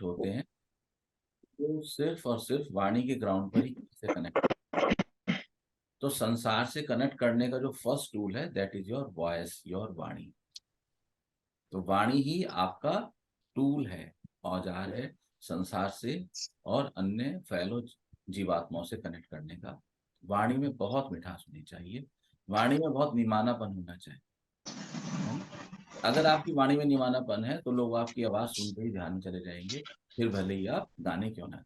होते हैं वो सिर्फ और सिर्फ वाणी के ग्राउंड पर ही से कनेक्ट। तो संसार से कनेक्ट करने का जो फर्स्ट टूल है that is your voice, your vani. तो वाणी ही आपका टूल है, औजार है संसार से और अन्य फैलो जीवात्माओं से कनेक्ट करने का। वाणी में बहुत मिठास होनी चाहिए, वाणी में बहुत निमानापन होना चाहिए, है ना? अगर आपकी वाणी में निमानापन है तो लोग आपकी आवाज सुनते ही ध्यान में चले जाएंगे, फिर भले ही आप गाने क्यों ना।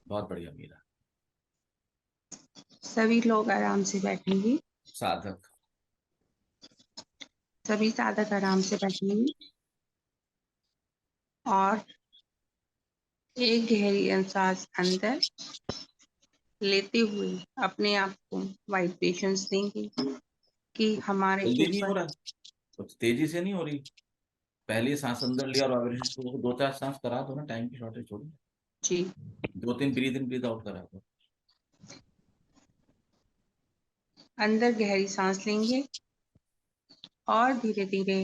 बहुत बढ़िया मीरा। सभी लोग आराम से बैठेंगे। साधक। सभी साधक आराम से बैठेंगे और एक गहरी सांस अंदर लेते हुए अपने आप को वाइब्रेशंस देंगे कि हमारे जल्दी नहीं हो ऊपर। रहा, कुछ तेजी से नहीं हो रही। पहले सांस अंदर लिया और वाइब्रेशन शुरू हो, 2-4 सांस करा दो ना, टाइम की शॉर्टेज छोड़ो। जी 2-3 ब्रीथ इन ब्रीथ आउट करा दो। अंदर गहरी सांस लेंगे और धीरे धीरे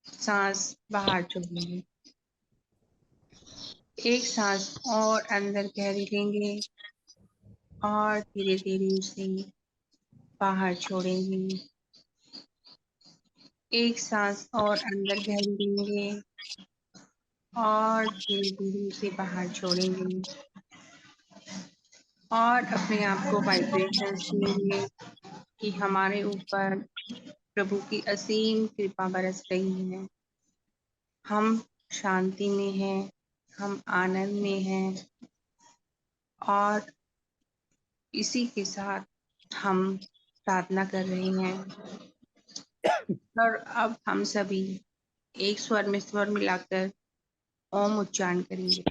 सांस बाहर छोड़ेंगे। एक सांस और अंदर गहरी लेंगे और धीरे धीरे उसे बाहर छोड़ेंगे। एक सांस और अंदर गहरी लेंगे और धीरे धीरे उसे बाहर छोड़ेंगे और अपने आप को वाइब्रेशंस देंगे कि हमारे ऊपर प्रभु की असीम कृपा बरस रही है। हम शांति में हैं, हम आनंद में हैं और इसी के साथ हम प्रार्थना कर रहे हैं। और अब हम सभी एक स्वर में स्वर मिलाकर ओम उच्चारण करेंगे।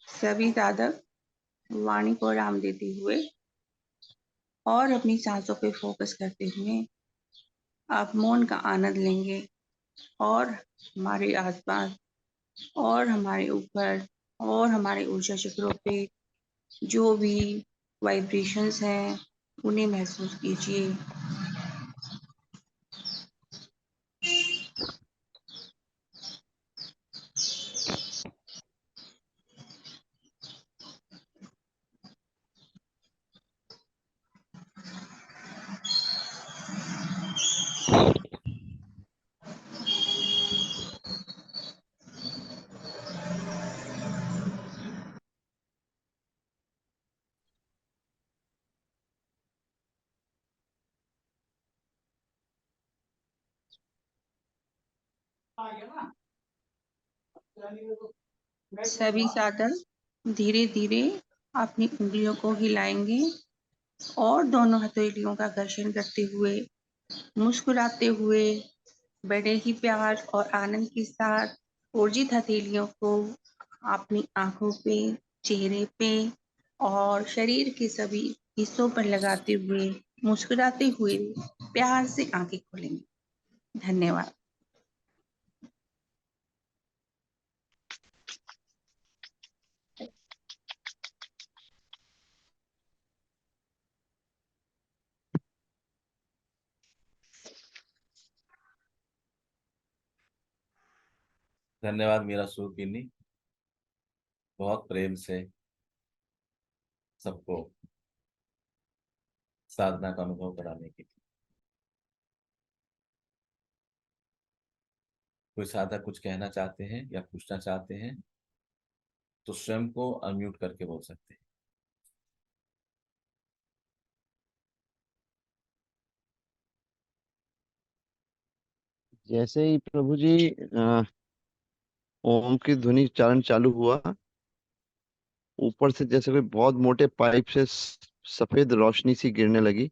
सभी साधक वाणी को आराम देते हुए और अपनी सांसों पे फोकस करते हुए आप मौन का आनंद लेंगे और हमारे आसपास और हमारे ऊपर और हमारे ऊर्जा चक्रों पे जो भी वाइब्रेशंस हैं उन्हें महसूस कीजिए। सभी साधक धीरे धीरे अपनी उंगलियों को हिलाएंगे और दोनों हथेलियों का घर्षण करते हुए मुस्कुराते हुए बड़े ही प्यार और आनंद के साथ ऊर्जित हथेलियों को अपनी आंखों पे, चेहरे पे और शरीर के सभी हिस्सों पर लगाते हुए मुस्कुराते हुए प्यार से आंखें खोलेंगे। धन्यवाद। धन्यवाद मीरा सूरकिनी, बहुत प्रेम से सबको साधना का अनुभव कराने के लिए। कोई साधक कुछ कहना चाहते हैं या पूछना चाहते हैं तो स्वयं को अनम्यूट करके बोल सकते हैं। जैसे ही प्रभु जी ओम की ध्वनि उच्चारण चालू हुआ, ऊपर से जैसे कोई बहुत मोटे पाइप से सफेद रोशनी सी गिरने लगी।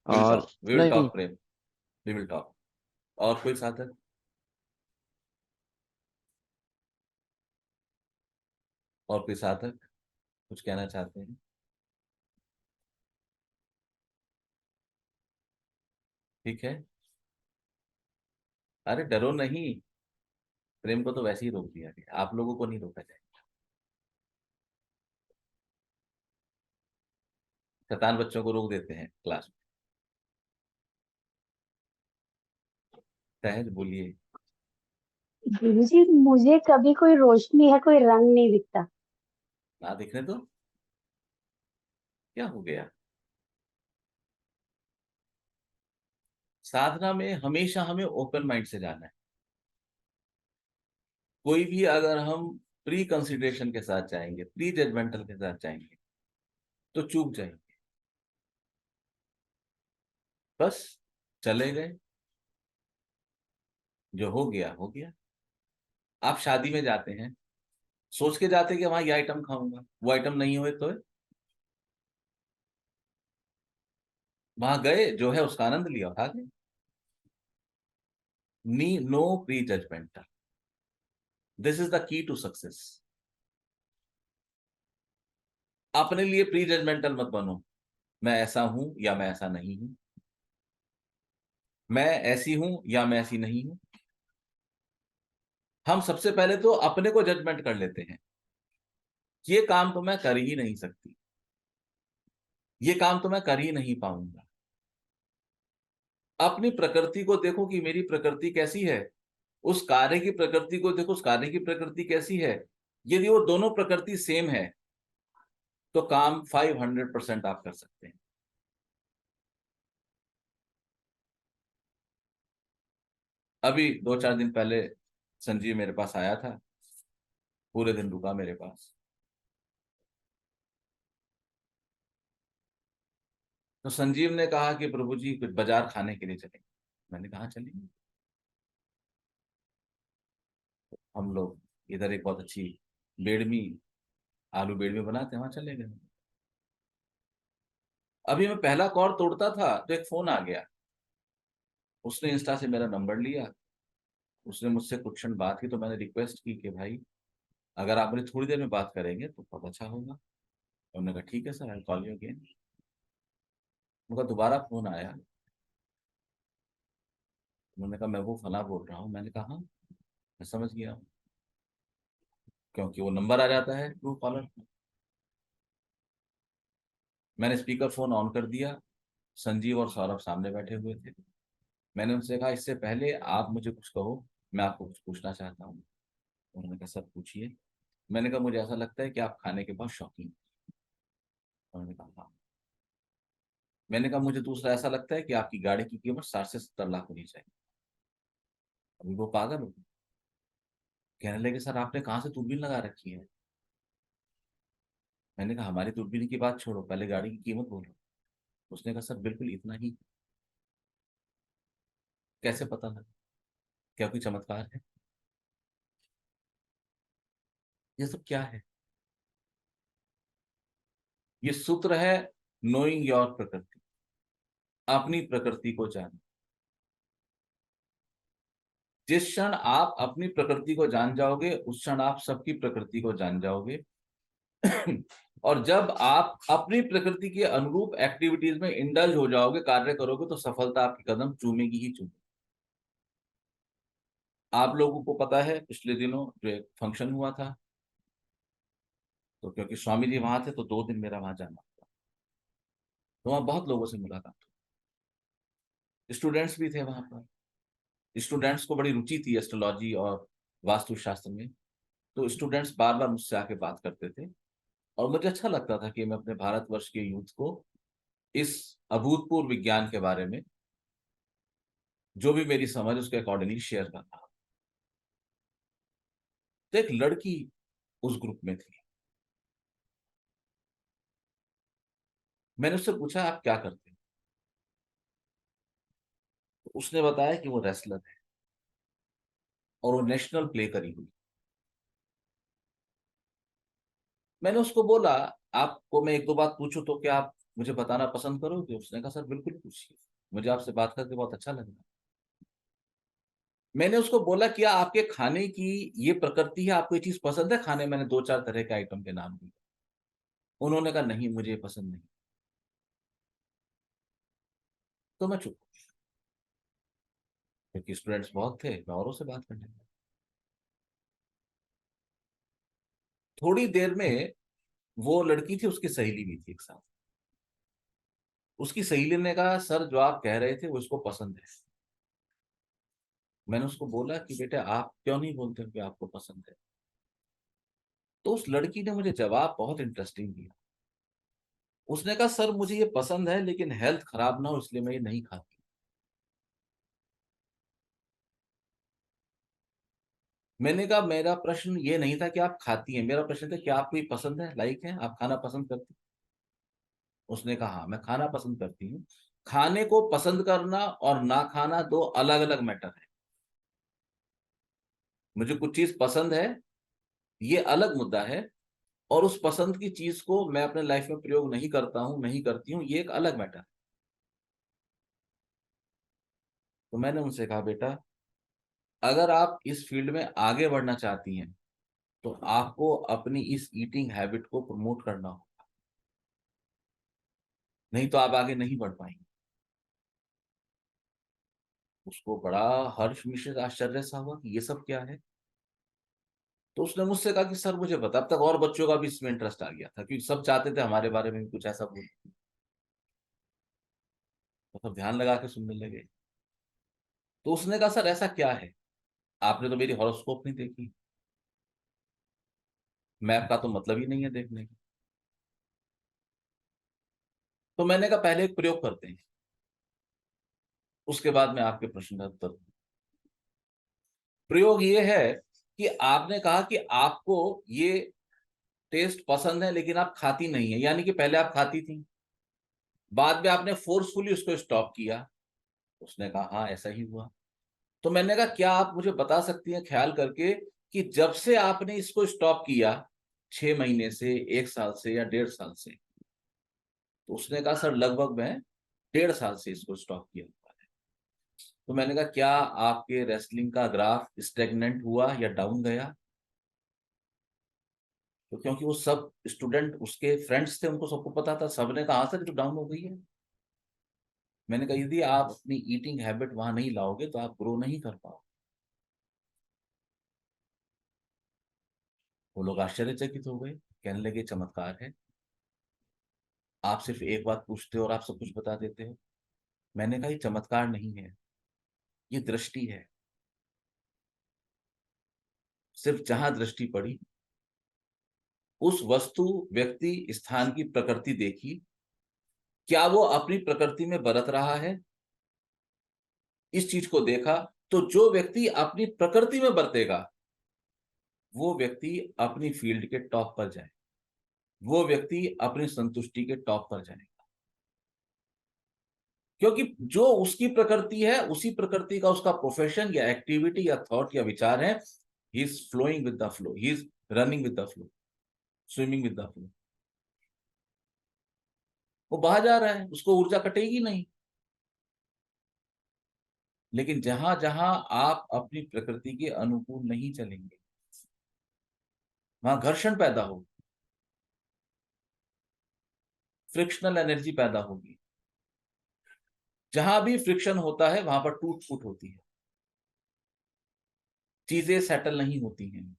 और वी विल नहीं, टॉक प्रेम, वी विल टॉक। और कोई साधक? और कोई साधक कुछ कहना चाहते हैं? ठीक है, अरे डरो नहीं, प्रेम को तो वैसे ही रोक दिया गया, आप लोगों को नहीं रोका जाएगा। शैतान बच्चों को रोक देते हैं क्लास में। सहज बोलिए। गुरुजी, मुझे कभी कोई रोशनी है, कोई रंग नहीं दिखता। ना दिखने तो क्या हो गया। साधना में हमेशा हमें ओपन माइंड से जाना है। कोई भी अगर हम प्री कंसिडरेशन के साथ जाएंगे, प्री जजमेंटल के साथ जाएंगे, तो चूक जाएंगे। बस चले गए, जो हो गया हो गया। आप शादी में जाते हैं, सोच के जाते कि वहां ये आइटम खाऊंगा, वो आइटम नहीं हुए तो वहां गए, जो है उसका आनंद लिया, खा गए। No pre judgmental, this is the key to success. अपने लिए प्री जजमेंटल मत बनो, मैं ऐसा हूं या मैं ऐसा नहीं हूं, मैं ऐसी हूं या मैं ऐसी नहीं हूं। हम सबसे पहले तो अपने को जजमेंट कर लेते हैं, ये काम तो मैं कर ही नहीं सकती, ये काम तो मैं कर ही नहीं पाऊंगा। अपनी प्रकृति को देखो कि मेरी प्रकृति कैसी है, उस कार्य की प्रकृति को देखो, उस कार्य की प्रकृति कैसी है। यदि वो दोनों प्रकृति सेम है तो काम 500% आप कर सकते हैं। अभी 2-4 दिन पहले संजीव मेरे पास आया था, पूरे दिन रुका मेरे पास। तो संजीव ने कहा कि प्रभु जी कुछ बाजार खाने के लिए चलेंगे। मैंने कहा चलेंगे। हम लोग इधर एक बहुत अच्छी बेडमी, आलू बेडमी बनाते हैं, वहां चले गए। अभी मैं पहला कॉर्ड तोड़ता था तो एक फोन आ गया। उसने इंस्टा से मेरा नंबर लिया, उसने मुझसे कुछ क्षण बात की, तो मैंने रिक्वेस्ट की कि भाई अगर आप मुझे थोड़ी देर में बात करेंगे तो बहुत अच्छा होगा। उन्होंने कहा ठीक है sir, I call you again. उनका दोबारा फोन आया, उन्होंने कहा मैं वो फला बोल रहा हूँ। मैंने कहा हाँ, मैं समझ गया हूँ, क्योंकि वो नंबर आ जाता है ट्रू कॉलर। मैंने स्पीकर फोन ऑन कर दिया, संजीव और सौरभ सामने बैठे हुए थे। मैंने उनसे कहा इससे पहले आप मुझे कुछ कहो, मैं आपको कुछ पूछना चाहता हूँ। उन्होंने कहा सर पूछिए। मैंने कहा मुझे ऐसा लगता है कि आप खाने के बहुत शौकीन हैं। उन्होंने कहा हाँ। मैंने कहा मुझे दूसरा ऐसा लगता है कि आपकी गाड़ी की कीमत 60 से 70 लाख होनी चाहिए। अभी वो पागल हो, कहने लगे सर आपने कहाँ से दूरबीन लगा रखी है। मैंने कहा हमारी दूरबीन की बात छोड़ो, पहले गाड़ी की कीमत बोलो। उसने कहा सर बिल्कुल इतना ही। कैसे पता लगा, क्या कोई चमत्कार है, ये सब क्या है। ये सूत्र है नोइंग योर प्रकृति, अपनी प्रकृति को जानो। जिस क्षण आप अपनी प्रकृति को जान जाओगे, उस क्षण आप सबकी प्रकृति को जान जाओगे। और जब आप अपनी प्रकृति के अनुरूप एक्टिविटीज में इंडल्ज हो जाओगे, कार्य करोगे, तो सफलता आपके कदम चूमेगी ही चूमेगी। आप लोगों को पता है पिछले दिनों जो एक फंक्शन हुआ था, तो क्योंकि स्वामी जी वहां थे तो 2 दिन मेरा वहां जाना था। तो वहां बहुत लोगों से मुलाकात हुई, स्टूडेंट्स भी थे वहां पर। स्टूडेंट्स को बड़ी रुचि थी एस्ट्रोलॉजी और वास्तुशास्त्र में, तो स्टूडेंट्स बार बार मुझसे आके बात करते थे। और मुझे अच्छा लगता था कि मैं अपने भारतवर्ष के यूथ को इस अभूतपूर्व विज्ञान के बारे में जो भी मेरी समझ उसके अकॉर्डिंगली शेयर कर रहा हूं। तो एक लड़की उस ग्रुप में थी। मैंने उससे पूछा आप क्या करते हैं, तो उसने बताया कि वो रेसलर है और वो नेशनल प्ले करी हुई। मैंने उसको बोला आपको मैं 1-2 बात पूछूं तो क्या आप मुझे बताना पसंद करोगे। उसने कहा सर बिल्कुल पूछिए, मुझे आपसे बात करके बहुत अच्छा लगा। मैंने उसको बोला क्या आपके खाने की ये प्रकृति है, आपको ये चीज पसंद है खाने। मैंने 2-4 तरह के आइटम के नाम दिए। उन्होंने कहा नहीं मुझे ये पसंद नहीं। तो मैं चुप, क्योंकि स्टूडेंट्स बहुत थे, मैं औरों से बात करने लगा। थोड़ी देर में वो लड़की थी, उसकी सहेली भी थी एक साथ। उसकी सहेली ने कहा, सर जो आप कह रहे थे वो इसको पसंद है। मैंने उसको बोला कि बेटे आप क्यों नहीं बोलते कि आपको पसंद है। तो उस लड़की ने मुझे जवाब बहुत इंटरेस्टिंग दिया। उसने कहा, सर मुझे ये पसंद है लेकिन हेल्थ खराब ना हो इसलिए मैं ये नहीं खाती। मैंने कहा, मेरा प्रश्न ये नहीं था कि आप खाती हैं, मेरा प्रश्न था कि आपको ये पसंद है, लाइक है, आप खाना पसंद करती हैं? उसने कहा, हाँ मैं खाना पसंद करती हूँ। खाने को पसंद करना और ना खाना दो अलग अलग मैटर है। मुझे कुछ चीज पसंद है, ये अलग मुद्दा है, और उस पसंद की चीज को मैं अपने लाइफ में प्रयोग नहीं करता हूं, नहीं करती हूँ, ये एक अलग मैटर है। तो मैंने उनसे कहा, बेटा अगर आप इस फील्ड में आगे बढ़ना चाहती हैं तो आपको अपनी इस ईटिंग हैबिट को प्रमोट करना होगा, नहीं तो आप आगे नहीं बढ़ पाएंगे। उसको बड़ा हर्ष मिश्रित आश्चर्य सा हुआ कि ये सब क्या है। तो उसने मुझसे कहा कि सर मुझे बता, अब तक और बच्चों का भी इसमें इंटरेस्ट आ गया था क्योंकि सब चाहते थे हमारे बारे में भी कुछ ऐसा बोल। तो सब ध्यान लगा के सुनने लगे। तो उसने कहा, सर ऐसा क्या है, आपने तो मेरी हॉरोस्कोप नहीं देखी, मैप का तो मतलब ही नहीं है देखने का। तो मैंने कहा, पहले एक प्रयोग करते हैं, उसके बाद मैं आपके प्रश्न का उत्तर दूं। प्रयोग ये है कि आपने कहा कि आपको ये टेस्ट पसंद है लेकिन आप खाती नहीं है, यानी कि पहले आप खाती थी, बाद में आपने फोर्सफुली उसको स्टॉप किया। उसने कहा, हाँ ऐसा ही हुआ। तो मैंने कहा, क्या आप मुझे बता सकती हैं ख्याल करके कि जब से आपने इसको स्टॉप किया, 6 महीने से, 1 साल से, या 1.5 साल से? तो उसने कहा, सर लगभग मैं 1.5 साल से इसको स्टॉप किया हुआ है। तो मैंने कहा, क्या आपके रेसलिंग का ग्राफ स्टेगनेंट हुआ या डाउन गया? तो क्योंकि वो सब स्टूडेंट उसके फ्रेंड्स थे, उनको सबको पता था, सबने कहा, हाँ सर तो डाउन हो गई है। मैंने कहा, यदि आप अपनी ईटिंग हैबिट वहां नहीं लाओगे तो आप ग्रो नहीं कर पाओगे। वो लोग आश्चर्यचकित हो गए, कहने लगे चमत्कार है, आप सिर्फ एक बात पूछते हो और आप सब कुछ बता देते हो। मैंने कहा, ये चमत्कार नहीं है, ये दृष्टि है। सिर्फ जहां दृष्टि पड़ी, उस वस्तु, व्यक्ति, स्थान की प्रकृति देखी, क्या वो अपनी प्रकृति में बरत रहा है, इस चीज को देखा। तो जो व्यक्ति अपनी प्रकृति में बरतेगा वो व्यक्ति अपनी फील्ड के टॉप पर जाए, वो व्यक्ति अपनी संतुष्टि के टॉप पर जाएगा, क्योंकि जो उसकी प्रकृति है उसी प्रकृति का उसका प्रोफेशन या एक्टिविटी या थॉट या विचार है। He is flowing with the flow, he is running with the flow, swimming with the flow. वो बहा जा रहा है, उसको ऊर्जा कटेगी नहीं। लेकिन जहां जहां आप अपनी प्रकृति के अनुकूल नहीं चलेंगे, वहां घर्षण पैदा होगी, फ्रिक्शनल एनर्जी पैदा होगी। जहां भी फ्रिक्शन होता है वहां पर टूट फूट होती है, चीजें सेटल नहीं होती हैं।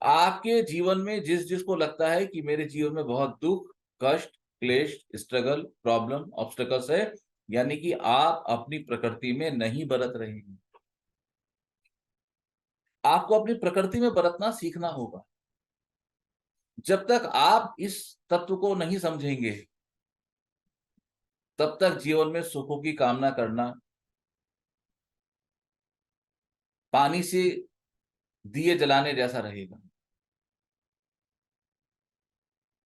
आपके जीवन में जिस जिसको लगता है कि मेरे जीवन में बहुत दुख, कष्ट, क्लेश, स्ट्रगल, प्रॉब्लम, ऑब्स्टेकल्स है, यानी कि आप अपनी प्रकृति में नहीं बरत रहे हैं। आपको अपनी प्रकृति में बरतना सीखना होगा। जब तक आप इस तत्व को नहीं समझेंगे तब तक जीवन में सुखों की कामना करना पानी से दिए जलाने जैसा रहेगा।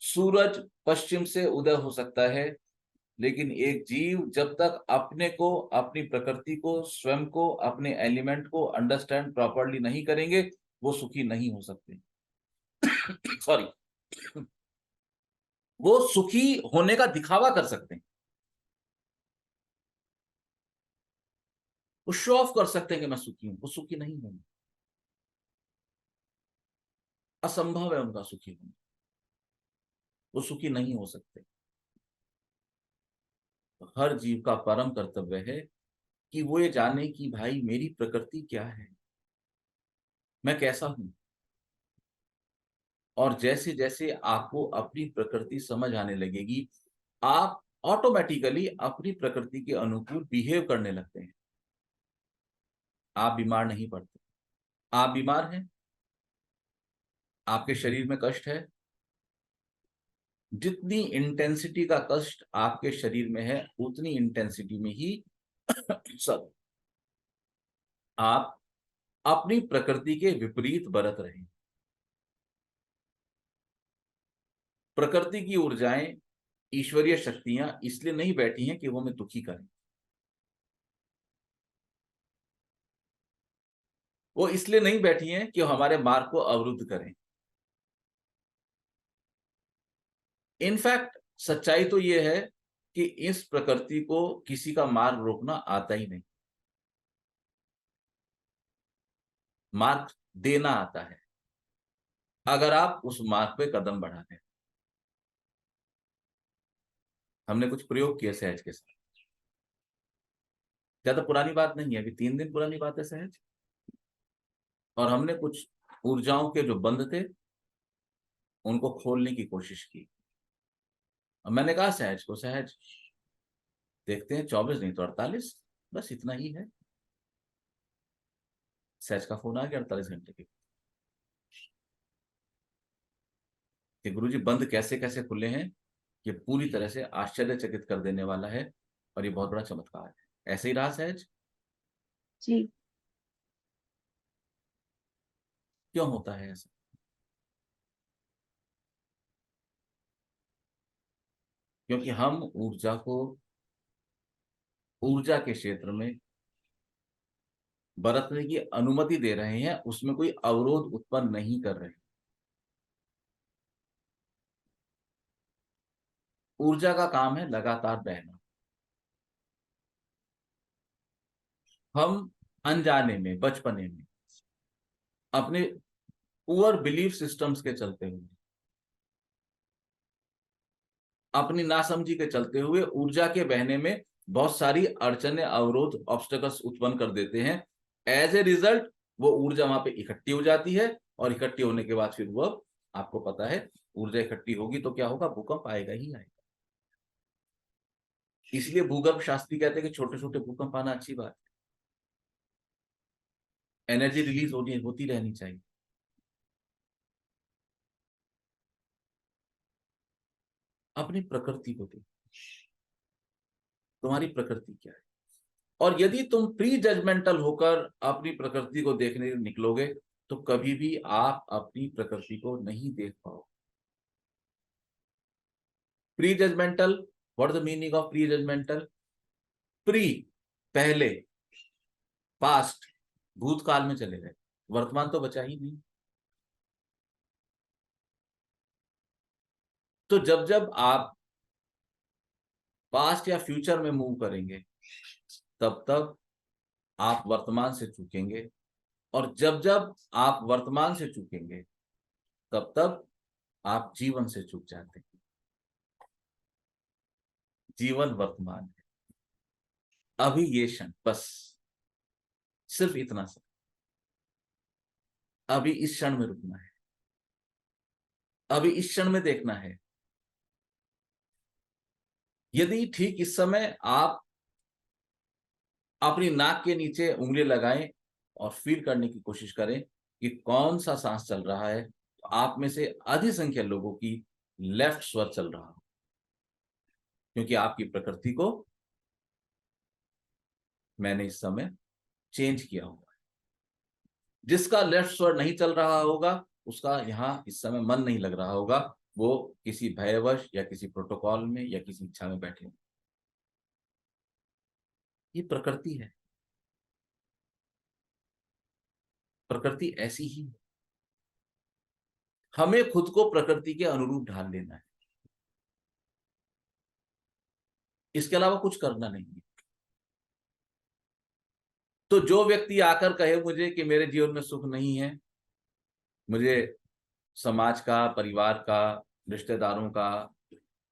सूरज पश्चिम से उदय हो सकता है, लेकिन एक जीव जब तक अपने को, अपनी प्रकृति को, स्वयं को, अपने एलिमेंट को अंडरस्टैंड प्रॉपरली नहीं करेंगे, वो सुखी नहीं हो सकते। सॉरी, वो सुखी होने का दिखावा कर सकते हैं, वो शो ऑफ कर सकते हैं कि मैं सुखी हूं, वो सुखी नहीं होंगे। असंभव है उनका सुखी होना, वो सुखी नहीं हो सकते। तो हर जीव का परम कर्तव्य है कि वो ये जाने कि भाई मेरी प्रकृति क्या है, मैं कैसा हूं। और जैसे जैसे आपको अपनी प्रकृति समझ आने लगेगी, आप ऑटोमेटिकली अपनी प्रकृति के अनुकूल बिहेव करने लगते हैं। आप बीमार नहीं पड़ते। आप बीमार हैं, आपके शरीर में कष्ट है, जितनी इंटेंसिटी का कष्ट आपके शरीर में है उतनी इंटेंसिटी में ही सब आप अपनी प्रकृति के विपरीत बरत रहे हैं। प्रकृति की ऊर्जाएं, ईश्वरीय शक्तियां इसलिए नहीं बैठी हैं कि वो हमें दुखी करें, वो इसलिए नहीं बैठी हैं कि हमारे मार्ग को अवरुद्ध करें। इनफैक्ट सच्चाई तो ये है कि इस प्रकृति को किसी का मार्ग रोकना आता ही नहीं, मार्ग देना आता है, अगर आप उस मार्ग पे कदम बढ़ाते हैं। हमने कुछ प्रयोग किए सहज के साथ, ज्यादा पुरानी बात नहीं है, अभी 3 दिन पुरानी बात है सहज, और हमने कुछ ऊर्जाओं के जो बंद थे उनको खोलने की कोशिश की। और मैंने कहा सहज को, सहज देखते हैं 24 नहीं तो 48, बस इतना ही है। सहज का फोन आ गया 48 घंटे के कि गुरुजी बंद कैसे कैसे खुले हैं, ये पूरी तरह से आश्चर्यचकित कर देने वाला है और ये बहुत बड़ा चमत्कार है। ऐसे ही रहा सहज? जी। क्यों होता है ऐसा? क्योंकि हम ऊर्जा को ऊर्जा के क्षेत्र में बरतने की अनुमति दे रहे हैं, उसमें कोई अवरोध उत्पन्न नहीं कर रहे। ऊर्जा का काम है लगातार बहना। हम अनजाने में, बचपने में अपने पुअर बिलीफ सिस्टम्स के चलते हुए, अपनी नासमझी के चलते हुए ऊर्जा के बहने में बहुत सारी अड़चने, अवरोध, ऑब्स्टेकल्स उत्पन्न कर देते हैं। एज ए रिजल्ट वो ऊर्जा वहां पे इकट्ठी हो जाती है, और इकट्ठी होने के बाद फिर वो, आपको पता है, ऊर्जा इकट्ठी होगी तो क्या होगा, भूकंप आएगा ही आएगा। इसलिए भूगर्भ शास्त्री कहते हैं कि छोटे छोटे भूकंप आना अच्छी बात है, एनर्जी रिलीज होती रहनी चाहिए। अपनी प्रकृति को देखो, तुम्हारी प्रकृति क्या है, और यदि तुम प्री जजमेंटल होकर अपनी प्रकृति को देखने निकलोगे तो कभी भी आप अपनी प्रकृति को नहीं देख पाओगे। Pre judgmental, what the meaning of pre judgmental? Pre पहले, पास्ट भूतकाल में चले गए, वर्तमान तो बचा ही नहीं। तो जब जब आप पास्ट या फ्यूचर में मूव करेंगे तब तब आप वर्तमान से चूकेंगे, और जब जब आप वर्तमान से चूकेंगे तब तब आप जीवन से चूक जाते हैं। जीवन वर्तमान है, अभी ये क्षण, बस सिर्फ इतना सा, अभी इस क्षण में रुकना है, अभी इस क्षण में देखना है। यदि ठीक इस समय आप अपनी नाक के नीचे उंगली लगाएं और फील करने की कोशिश करें कि कौन सा सांस चल रहा है, तो आप में से अधिक संख्या लोगों की लेफ्ट स्वर चल रहा हो, क्योंकि आपकी प्रकृति को मैंने इस समय चेंज किया हुआ है। जिसका लेफ्ट स्वर नहीं चल रहा होगा उसका यहां इस समय मन नहीं लग रहा होगा, वो किसी भयवश या किसी प्रोटोकॉल में या किसी इच्छा में बैठे हैं। ये प्रकृति है, प्रकृति ऐसी ही है। हमें खुद को प्रकृति के अनुरूप ढाल लेना है, इसके अलावा कुछ करना नहीं है। तो जो व्यक्ति आकर कहे मुझे कि मेरे जीवन में सुख नहीं है, मुझे समाज का, परिवार का, रिश्तेदारों का,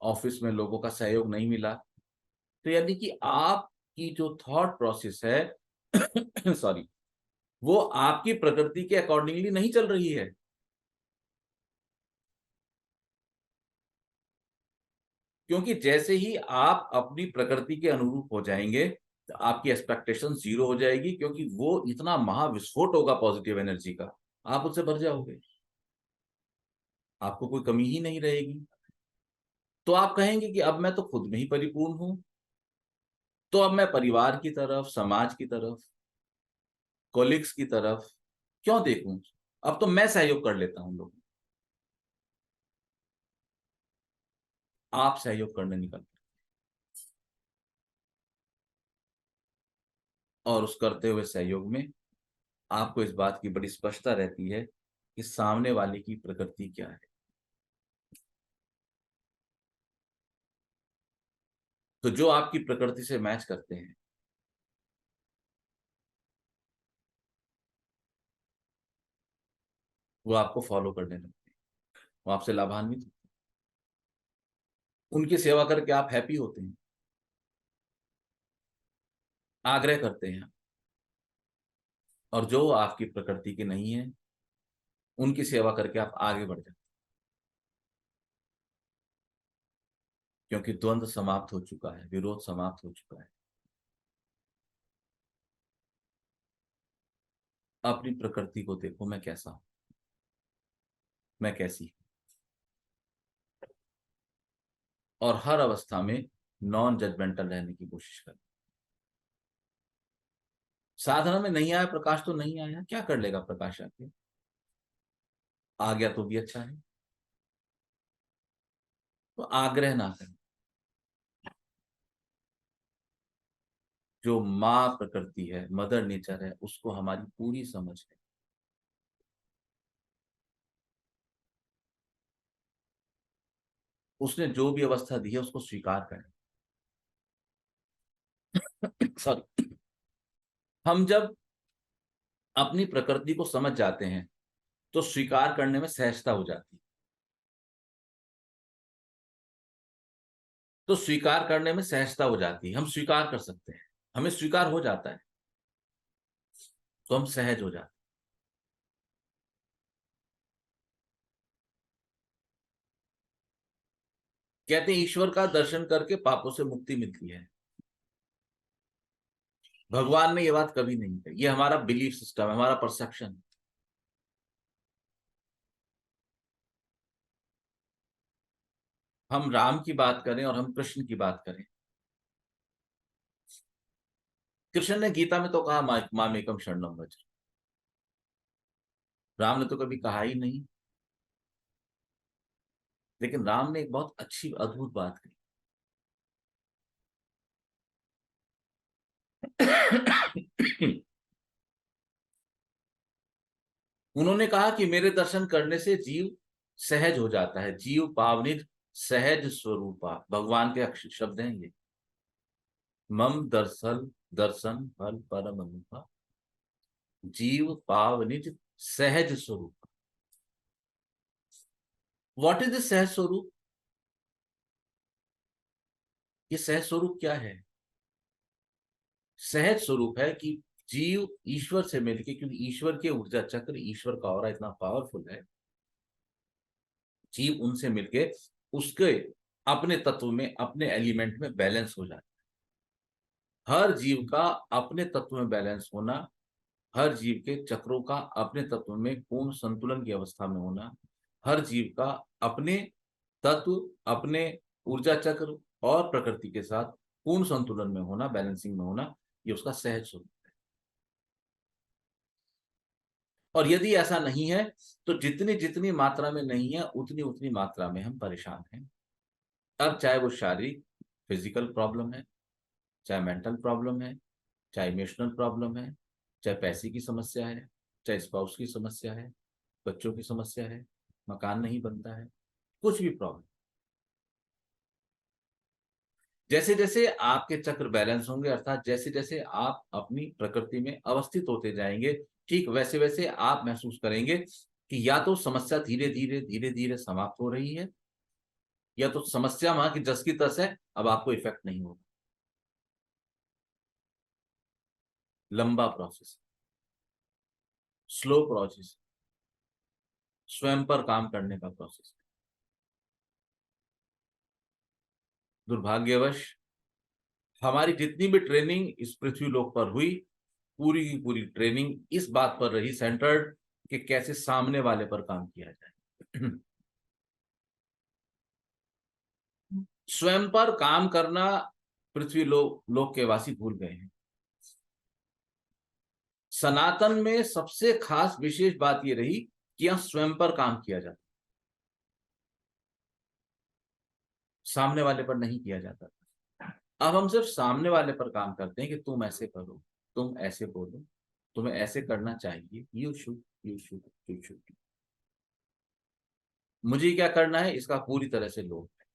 ऑफिस में लोगों का सहयोग नहीं मिला, तो यानी कि आपकी जो थॉट प्रोसेस है सॉरी, वो आपकी प्रकृति के अकॉर्डिंगली नहीं चल रही है। क्योंकि जैसे ही आप अपनी प्रकृति के अनुरूप हो जाएंगे तो आपकी एक्सपेक्टेशन जीरो हो जाएगी, क्योंकि वो इतना महाविस्फोट होगा पॉजिटिव एनर्जी का, आप उससे भर जाओगे, आपको कोई कमी ही नहीं रहेगी। तो आप कहेंगे कि अब मैं तो खुद में ही परिपूर्ण हूं, तो अब मैं परिवार की तरफ, समाज की तरफ, कोलिग्स की तरफ क्यों देखूं, अब तो मैं सहयोग कर लेता हूं लोगों। आप सहयोग करने निकल पड़े, और उस करते हुए सहयोग में आपको इस बात की बड़ी स्पष्टता रहती है कि सामने वाले की प्रकृति क्या है। तो जो आपकी प्रकृति से मैच करते हैं वो आपको फॉलो करने लगते हैं, वो आपसे लाभान्वित होते हैं, उनकी सेवा करके आप हैप्पी होते हैं, आग्रह करते हैं, और जो आपकी प्रकृति के नहीं है उनकी सेवा करके आप आगे बढ़ जाते हैं, क्योंकि द्वंद्व समाप्त हो चुका है, विरोध समाप्त हो चुका है। अपनी प्रकृति को देखो, मैं कैसा हूं, मैं कैसी हूं, और हर अवस्था में नॉन जजमेंटल रहने की कोशिश करें। साधना में नहीं आया प्रकाश तो नहीं आया, क्या कर लेगा प्रकाश आके, आ गया तो भी अच्छा है। तो आग्रह ना करें। जो माँ प्रकृति है, मदर नेचर है, उसको हमारी पूरी समझ है। उसने जो भी अवस्था दी है उसको स्वीकार करें। सॉरी, हम जब अपनी प्रकृति को समझ जाते हैं तो स्वीकार करने में सहजता हो जाती है। तो स्वीकार करने में सहजता हो जाती है, हम स्वीकार कर सकते हैं, हमें स्वीकार हो जाता है, तो हम सहज हो जाते हैं। कहते हैं ईश्वर का दर्शन करके पापों से मुक्ति मिलती है। भगवान ने ये बात कभी नहीं कही, ये हमारा बिलीफ सिस्टम है, हमारा परसेप्शन। हम राम की बात करें और हम कृष्ण की बात करें, कृष्ण ने गीता में तो कहा मामेकम शरणम व्रज, राम ने तो कभी कहा ही नहीं। लेकिन राम ने एक बहुत अच्छी अद्भुत बात कही। उन्होंने कहा कि मेरे दर्शन करने से जीव सहज हो जाता है, जीव पावनिज सहज स्वरूपा, भगवान के शब्द हैं ये। मम दर्शन दर्शन फल परम अनुपा, जीव पावनिज सहज स्वरूप। व्हाट इज द सहज स्वरूप? ये सहज स्वरूप क्या है? सहज स्वरूप है कि जीव ईश्वर से मिलके, क्योंकि ईश्वर के ऊर्जा चक्र, ईश्वर का ऑरा इतना पावरफुल है, जीव उनसे मिलके उसके अपने तत्व में, अपने एलिमेंट में बैलेंस हो जाता है। हर जीव का अपने तत्व में बैलेंस होना, हर जीव के चक्रों का अपने तत्व में पूर्ण संतुलन की अवस्था में होना, हर जीव का अपने तत्व, अपने ऊर्जा चक्र और प्रकृति के साथ पूर्ण संतुलन में होना, बैलेंसिंग में होना, ये उसका सहज स्वरूप है। और यदि ऐसा नहीं है तो जितनी जितनी मात्रा में नहीं है उतनी उतनी मात्रा में हम परेशान हैं। अब चाहे वो शारीरिक फिजिकल प्रॉब्लम है, चाहे मेंटल प्रॉब्लम है, चाहे इमोशनल प्रॉब्लम है, चाहे पैसे की समस्या है, चाहे स्पाउस की समस्या है, बच्चों की समस्या है, मकान नहीं बनता है, कुछ भी प्रॉब्लम, जैसे जैसे आपके चक्र बैलेंस होंगे, अर्थात जैसे जैसे आप अपनी प्रकृति में अवस्थित होते जाएंगे, ठीक वैसे वैसे आप महसूस करेंगे कि या तो समस्या धीरे धीरे धीरे धीरे समाप्त हो रही है, या तो समस्या वहां की जस की तस है, अब आपको इफेक्ट नहीं होगा। लंबा प्रोसेस, स्लो प्रोसेस, स्वयं पर काम करने का प्रोसेस। दुर्भाग्यवश हमारी जितनी भी ट्रेनिंग इस पृथ्वी लोक पर हुई, पूरी की पूरी ट्रेनिंग इस बात पर रही सेंटर्ड कि कैसे सामने वाले पर काम किया जाए। स्वयं पर काम करना पृथ्वी लोक के वासी भूल गए हैं। सनातन में सबसे खास विशेष बात यह रही कि यहां स्वयं पर काम किया जाता, सामने वाले पर नहीं किया जाता। अब हम सिर्फ सामने वाले पर काम करते हैं कि तुम ऐसे करो, तुम ऐसे बोलो, तुम्हें ऐसे करना चाहिए, you should you should you should. मुझे क्या करना है इसका पूरी तरह से लोभ है।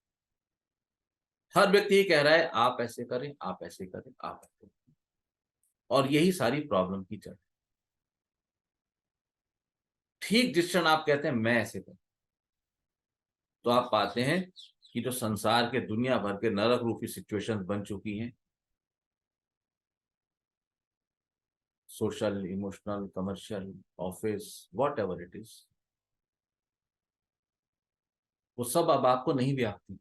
हर व्यक्ति ये कह रहा है आप ऐसे करें, आप ऐसे करें, आप ऐसे करें, और यही सारी प्रॉब्लम की जड़ है। ठीक जिस क्षण आप कहते हैं मैं ऐसे करूं, तो आप पाते हैं कि जो संसार के दुनिया भर के नरक रूपी सिचुएशंस बन चुकी हैं, social, emotional, commercial, office, what ever it is, वो सब अब आपको नहीं भी आती।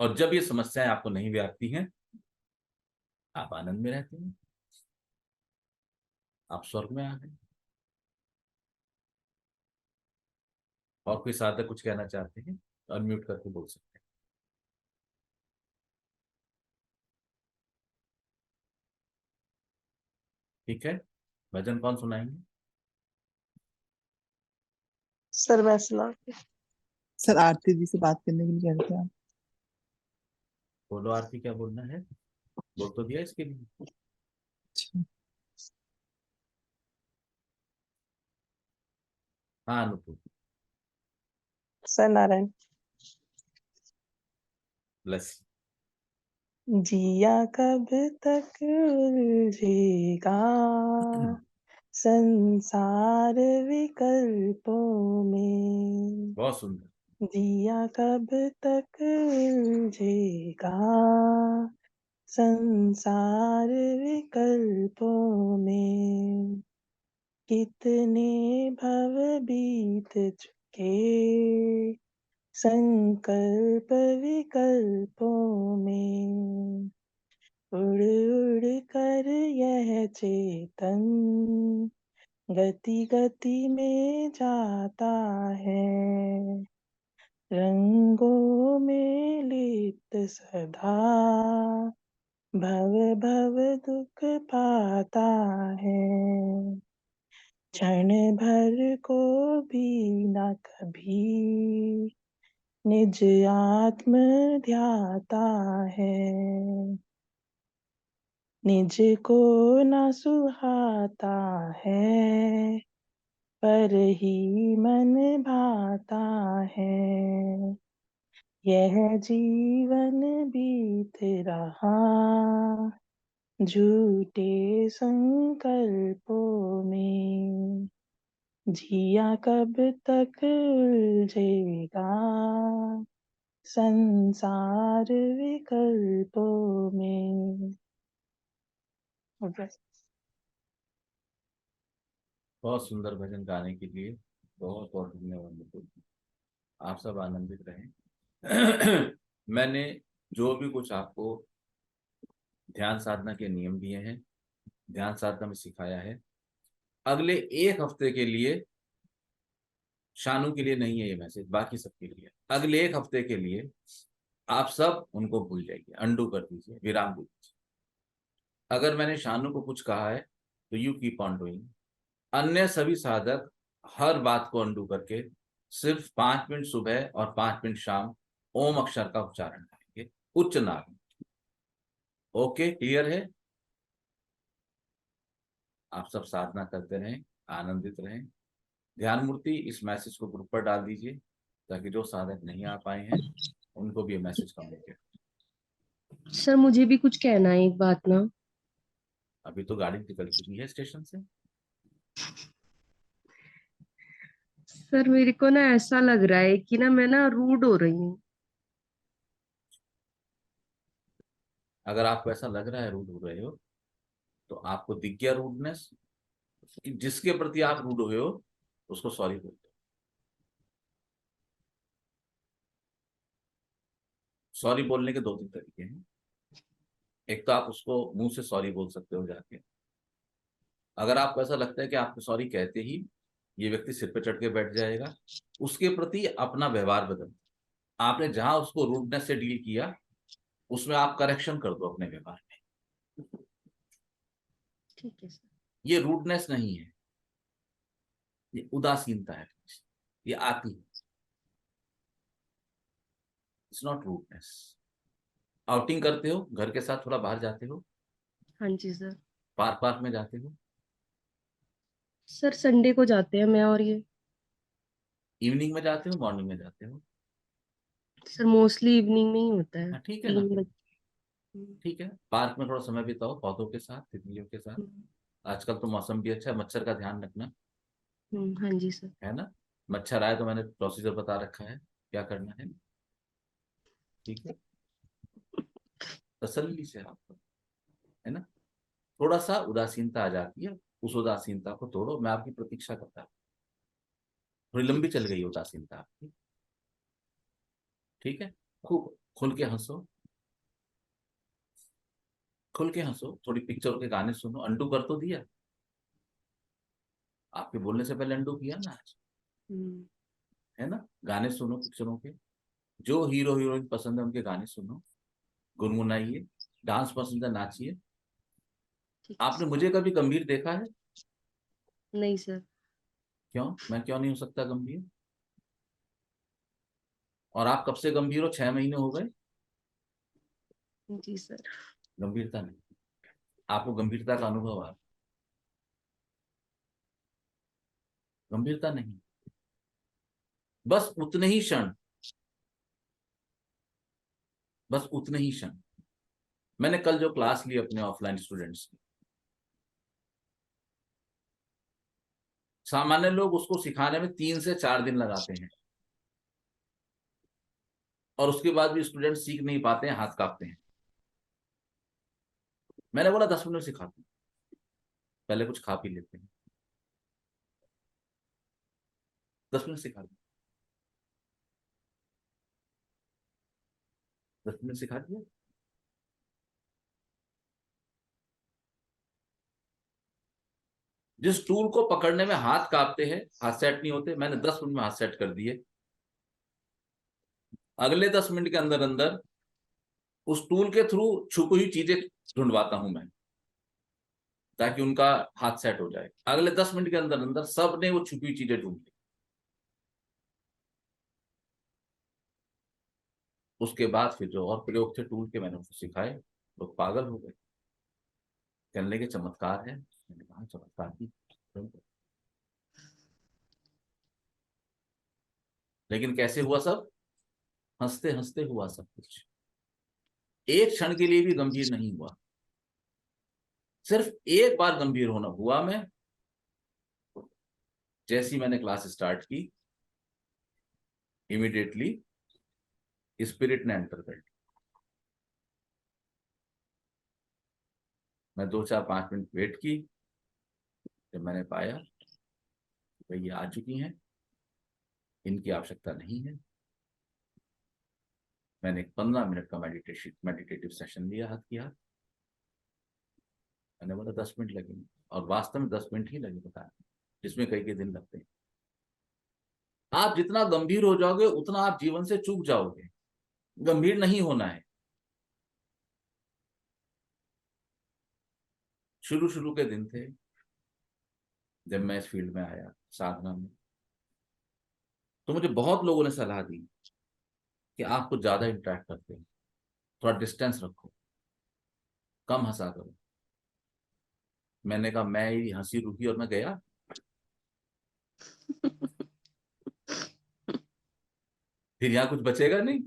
और जब ये समस्याएं आपको नहीं भी आती हैं, आप आनंद में रहते हैं, आप स्वर्ग में आ गए। और कोई साधक कुछ कहना चाहते हैं तो अनम्यूट करके बोल सकते हैं। ठीक है, भजन कौन सुनाएंगे? सर वैसला। सर आरती जी से बात करने के लिए कह रहे थे आप। बोलो आरती, क्या बोलना है? बोल तो दिया इसके लिए। अच्छा। हाँ अनुपुर, सर नारायण। ब्लेस। जिया कब तक उलझेगा संसार विकल्पों में, बहुत सुंदर। जिया कब तक उलझेगा संसार विकल्पों में, कितने भव बीत चुके संकल्प विकल्पों में, उड़ उड़ कर यह चेतन गति गति में जाता है, रंगों में लिप्त सदा भव भव दुख पाता है, क्षण भर को भी न कभी निज आत्म ध्याता है, निज को न सुहाता है पर ही मन भाता है, यह जीवन बीत रहा झूठे संकल्पों में, जिया कब तक उलझेगा संसार विकल्पों में। बहुत सुंदर भजन गाने के लिए बहुत बहुत धन्यवाद अनुपुर। आप सब आनंदित रहें। मैंने जो भी कुछ आपको ध्यान साधना के नियम दिए हैं, ध्यान साधना में सिखाया है, अगले एक हफ्ते के लिए, शानू के लिए नहीं है ये मैसेज, बाकी सबके लिए, अगले एक हफ्ते के लिए आप सब उनको भूल जाइए, अंडू कर दीजिए, विराम दे दीजिए। अगर मैंने शानू को कुछ कहा है तो यू कीप ऑन डूइंग। अन्य सभी साधक हर बात को अंडू करके सिर्फ 5 मिनट सुबह और 5 मिनट शाम ओम अक्षर का उच्चारण करेंगे, उच्च नाद में। ओके, क्लियर है? आप सब साधना करते रहें, आनंदित रहें। ध्यान मूर्ति इस मैसेज को ग्रुप पर डाल दीजिए ताकि जो साधक नहीं आ पाए हैं उनको भी ये मैसेज कम्युनिकेट। सर मुझे भी कुछ कहना है एक बात ना। अभी तो गाड़ी निकल चुकी है स्टेशन से। सर मेरे को ना ऐसा लग रहा है कि ना मैं ना रूड हो रही हूँ। अगर आपको ऐसा लग रहा है रूड हो रहे हो, तो आपको दिख गया रूडनेस, कि जिसके प्रति आप रूड हुए हो उसको सॉरी बोलते हो। सॉरी बोलने के 2-3 तरीके हैं। एक तो आप उसको मुंह से सॉरी बोल सकते हो जाके। अगर आपको ऐसा लगता है कि आपको सॉरी कहते ही ये व्यक्ति सिर पे चढ़ के बैठ जाएगा, उसके प्रति अपना व्यवहार बदल। आपने जहां उसको रूडनेस से डील किया उसमें आप करेक्शन कर दो अपने व्यवहार में। ठीक है सर। ये रूडनेस नहीं है, ये उदासीनता है, ये आती है। It's not rudeness. आउटिंग करते हो, घर के साथ थोड़ा बाहर जाते हो, हाँ जी सर। पार्क में जाते हो, सर संडे को जाते हैं मैं और ये। इवनिंग में जाते हो, मॉर्निंग में जाते हो? सर मोस्टली इवनिंग में ही होता है, हाँ ठीक है ना, 3 बजे। ठीक है। पार्क में थोड़ा समय बिताओ पौधों के साथ, तितलियों के साथ। आजकल तो मौसम भी अच्छा है, मच्छर का ध्यान रखना, हाँ जी सर। है ना। मच्छर आए तो मैंने प्रोसीजर बता रखा है क्या करना है, ठीक है। तसल्ली से आपको, है ना। थोड़ा सा उदासीनता आ जाती है, उस उदासीनता को तोड़ो। मैं आपकी प्रतीक्षा करता हूँ। थोड़ी लंबी चल गई उदासीनता आपकी, ठीक है। खूब खुल के हंसो, खुल के हंसो। थोड़ी पिक्चर के गाने सुनो। अंडू कर तो दिया, आपके बोलने से पहले अंडू किया ना आज, हम्म, है ना। गाने सुनो पिक्चरों के, जो हीरो हीरोइन पसंद है उनके गाने सुनो, गुनगुनाइए। डांस पसंद है, नाचिए। ठीक है आपने सर। मुझे कभी गंभीर देखा है? नहीं सर। क्यों? मैं क्यों नहीं हो सकता गंभीर? और आप कब से गंभीर हो? 6 महीने हो गए। जी सर। गंभीरता नहीं, आपको गंभीरता का अनुभव आ, गंभीरता नहीं। बस उतने ही क्षण, बस उतने ही क्षण। मैंने कल जो क्लास ली अपने ऑफलाइन स्टूडेंट्स की, सामान्य लोग उसको सिखाने में 3 से 4 दिन लगाते हैं, और उसके बाद भी स्टूडेंट सीख नहीं पाते हैं, हाथ कांपते हैं। मैंने बोला 10 मिनट सिखाते हैं, पहले कुछ खा पी लेते हैं, 10 मिनट सिखा दिया। 10 मिनट सिखा दिया। जिस टूल को पकड़ने में हाथ कांपते हैं, हाथ सेट नहीं होते, मैंने 10 मिनट में हाथ सेट कर दिए। अगले 10 मिनट के अंदर अंदर उस टूल के थ्रू छुपी हुई चीजें ढूंढवाता हूं मैं, ताकि उनका हाथ सेट हो जाए। अगले 10 मिनट के अंदर अंदर सब ने वो छुपी हुई चीजें ढूंढ ली। उसके बाद फिर जो और प्रयोग थे टूल के, मैंने उसको सिखाए। लोग पागल हो गए, कहने लगे चमत्कार है। मैंने कहा चमत्कार की, लेकिन कैसे हुआ सब? हंसते हंसते हुआ सब कुछ। एक क्षण के लिए भी गंभीर नहीं हुआ। सिर्फ एक बार गंभीर होना हुआ मैं, जैसी मैंने क्लास स्टार्ट की, इमीडिएटली स्पिरिट ने एंटर कर लिया। मैं 2-4-5 मिनट वेट की, जब मैंने पाया भाई ये आ चुकी हैं, इनकी आवश्यकता नहीं है, मैंने 15 मिनट का मेडिटेटिव सेशन लिया हाथ की हाथ। मैंने बोला 10 मिनट लगेंगे, और वास्तव में 10 मिनट ही लगे बताया, जिसमें कई दिन लगते हैं। आप जितना गंभीर हो जाओगे उतना आप जीवन से चूक जाओगे। गंभीर नहीं होना है। शुरू शुरू के दिन थे जब मैं इस फील्ड में आया साधना में, तो मुझे बहुत लोगों ने सलाह दी कि आप कुछ ज्यादा इंटरेक्ट करते हैं, थोड़ा डिस्टेंस रखो, कम हंसा करो। मैंने कहा मैं ही हंसी रुकी और मैं गया। फिर यहाँ कुछ बचेगा नहीं,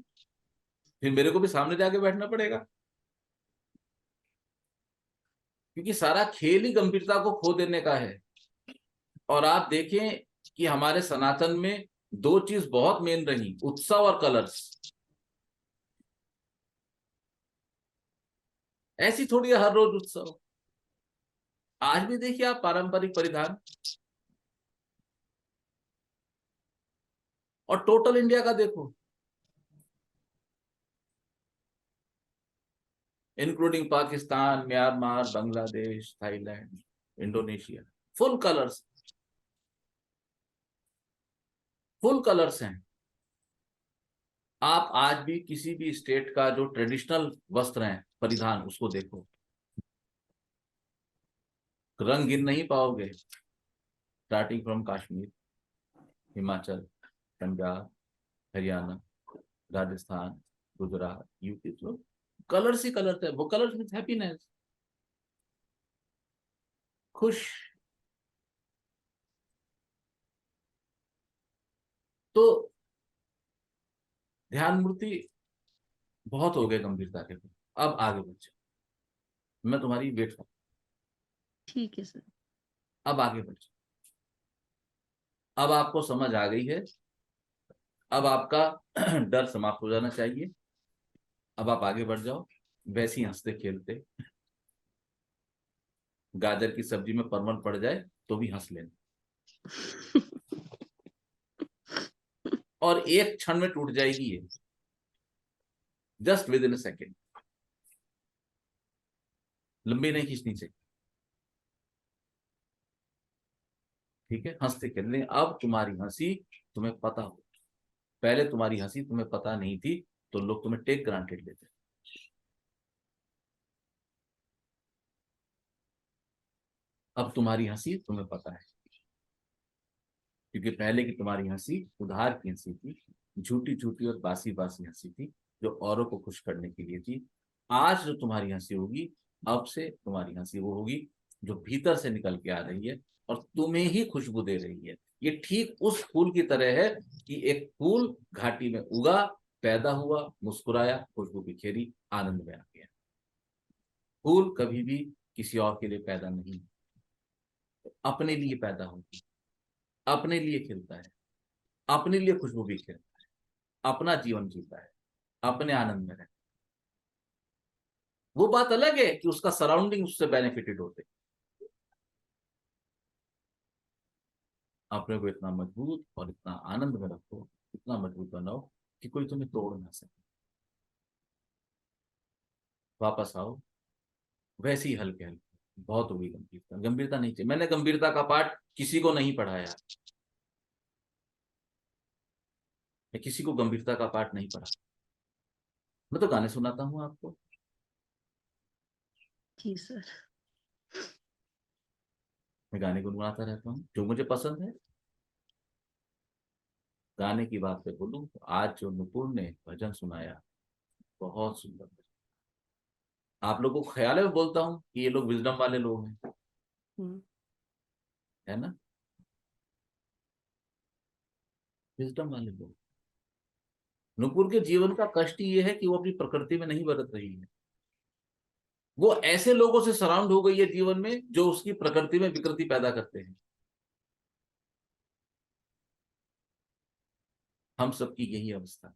फिर मेरे को भी सामने जाके बैठना पड़ेगा, क्योंकि सारा खेल ही गंभीरता को खो देने का है। और आप देखें कि हमारे सनातन में 2 चीज बहुत मेन रही, उत्सव और कलर्स। ऐसी थोड़ी है हर रोज उत्सव। आज भी देखिए आप पारंपरिक परिधान, और टोटल इंडिया का देखो, including Pakistan, Myanmar, Bangladesh, Thailand, Indonesia, full colours, full colours हैं। आप आज भी किसी भी स्टेट का जो ट्रेडिशनल वस्त्र हैं, परिधान, उसको देखो, रंग गिन नहीं पाओगे, starting from Kashmir, Himachal, Punjab, Haryana, Rajasthan, Gujarat, UP, तो कलर्स ही कलर्स है। वो कलर्स विथ हैप्पीनेस, खुश। तो ध्यान मूर्ति बहुत हो गए गंभीरता के, अब आगे बढ़, मैं तुम्हारी वेट कर, ठीक है सर। अब आगे बढ़, अब आपको समझ आ गई है, अब आपका डर समाप्त हो जाना चाहिए। अब आप आगे बढ़ जाओ, वैसे ही हंसते खेलते, गाजर की सब्जी में परवल पड़ जाए तो भी हंस लेना, और एक क्षण में टूट जाएगी ये, just with in a second, लंबी नहीं खींचनी चाहिए, ठीक है। हंसते खेलते, अब तुम्हारी हंसी तुम्हें पता हो, पहले तुम्हारी हंसी तुम्हें पता नहीं थी तो लोग तुम्हें टेक ग्रांटेड लेते, अब तुम्हारी हंसी तुम्हें पता है, क्योंकि पहले की तुम्हारी हंसी उधार की हंसी थी, झूठी झूठी और बासी बासी हंसी थी, जो औरों को खुश करने के लिए थी। आज जो तुम्हारी हंसी होगी, अब से तुम्हारी हंसी वो होगी जो भीतर से निकल के आ रही है और तुम्हें ही खुशबू दे रही है। ये ठीक उस फूल की तरह है कि एक फूल घाटी में उगा, पैदा हुआ, मुस्कुराया, खुशबू बिखेरी, आनंद में आ गया। फूल कभी भी किसी और के लिए पैदा नहीं, अपने लिए पैदा होती, अपने लिए खिलता है, अपने लिए खुशबू बिखेरता है, अपना जीवन जीता है, अपने आनंद में रहता है। वो बात अलग है कि उसका सराउंडिंग उससे बेनिफिटेड होते। अपने को इतना मजबूत और इतना आनंद में रखो, इतना मजबूत बनाओ कि कोई तुम्हें तोड़ ना सके। वापस आओ, वैसे ही हल्के हल्के, बहुत होगी गंभीरता, गंभीरता नहीं चाहिए। मैंने गंभीरता का पाठ किसी को नहीं पढ़ाया, मैं किसी को गंभीरता का पाठ नहीं पढ़ा, मैं तो गाने सुनाता हूँ आपको। जी सर। मैं गाने गुनगुनाता रहता हूँ जो मुझे पसंद है। गाने की बात पे बोलूं तो आज जो नुपुर ने भजन सुनाया, बहुत सुंदर भजन। आप लोगों को ख्याल है मैं बोलता हूँ कि ये लोग विजडम वाले लोग हैं, हम्म। है ना, विजडम वाले लोग। नुपुर के जीवन का कष्ट ये है कि वो अपनी प्रकृति में नहीं बरत रही है, वो ऐसे लोगों से सराउंड हो गई है जीवन में जो उसकी प्रकृति में विकृति पैदा करते हैं। हम सबकी यही अवस्था।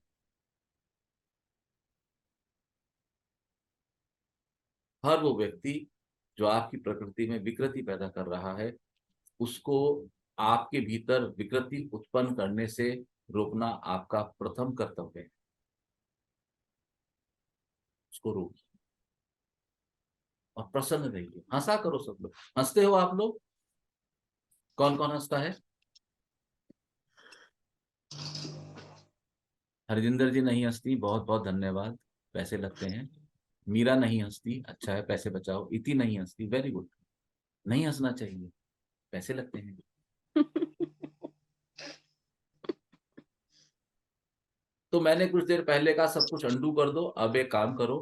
हर वो व्यक्ति जो आपकी प्रकृति में विकृति पैदा कर रहा है, उसको आपके भीतर विकृति उत्पन्न करने से रोकना आपका प्रथम कर्तव्य है। उसको रोकिए और प्रसन्न रहिए, हंसा करो। सब लोग हंसते हो, आप लोग कौन कौन हंसता है? हरजिंदर जी नहीं हंसती, बहुत बहुत धन्यवाद, पैसे लगते हैं। मीरा नहीं हंसती, अच्छा है, पैसे बचाओ। इति नहीं हंसती, वेरी गुड, नहीं हंसना चाहिए, पैसे लगते हैं। तो मैंने कुछ देर पहले का सब कुछ अंडू कर दो। अब एक काम करो,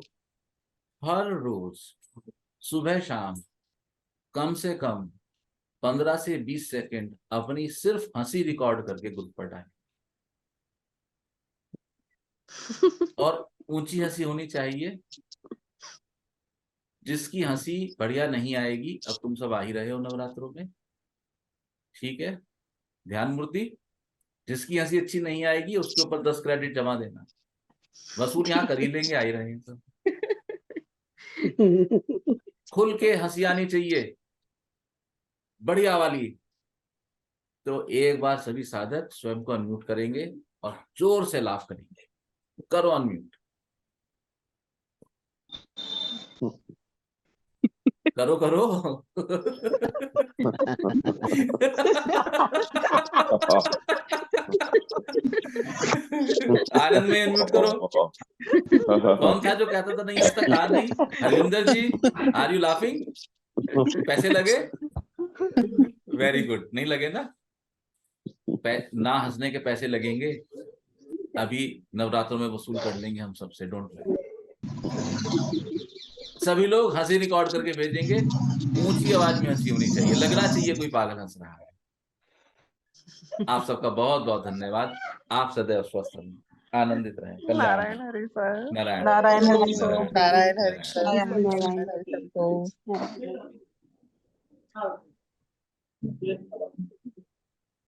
हर रोज सुबह शाम कम से कम 15 से 20 सेकंड अपनी सिर्फ हंसी रिकॉर्ड करके ग्रुप पर डालें। और ऊंची हंसी होनी चाहिए। जिसकी हंसी बढ़िया नहीं आएगी, अब तुम सब आ ही रहे हो नवरात्रों में, ठीक है, ध्यान मूर्ति, जिसकी हंसी अच्छी नहीं आएगी उसके ऊपर 10 क्रेडिट जमा देना। वसूल यहाँ कर ही लेंगे, आ ही रहे हैं सब। खुल के हंसी आनी चाहिए, बढ़िया वाली। तो एक बार सभी साधक स्वयं को अनम्यूट करेंगे और जोर से लाफ करेंगे। करो अनम्यूट, करो करो। आनंद में अनम्यूट करो। कौन था जो कहता था नहीं उसका कान नहीं? हरविंदर जी, आर यू लाफिंग? पैसे लगे? Very good. नहीं लगे ना? ना हंसने के पैसे लगेंगे, अभी नवरात्रों में वसूल कर लेंगे हम सबसे, डोंट वरी। सभी लोग हंसी रिकॉर्ड करके भेजेंगे। ऊंची आवाज में हंसी होनी चाहिए, लगना चाहिए कोई पागल हंस रहा है। आप सबका बहुत बहुत धन्यवाद। आप सदैव स्वस्थ रहें, आनंदित रहें, कल्याण नारायण रहें। Hari sir. Narayan Narayan Hari sir, Narayan Narayan Hari sir, Narayan. Narayan Hari sir को। नारायण।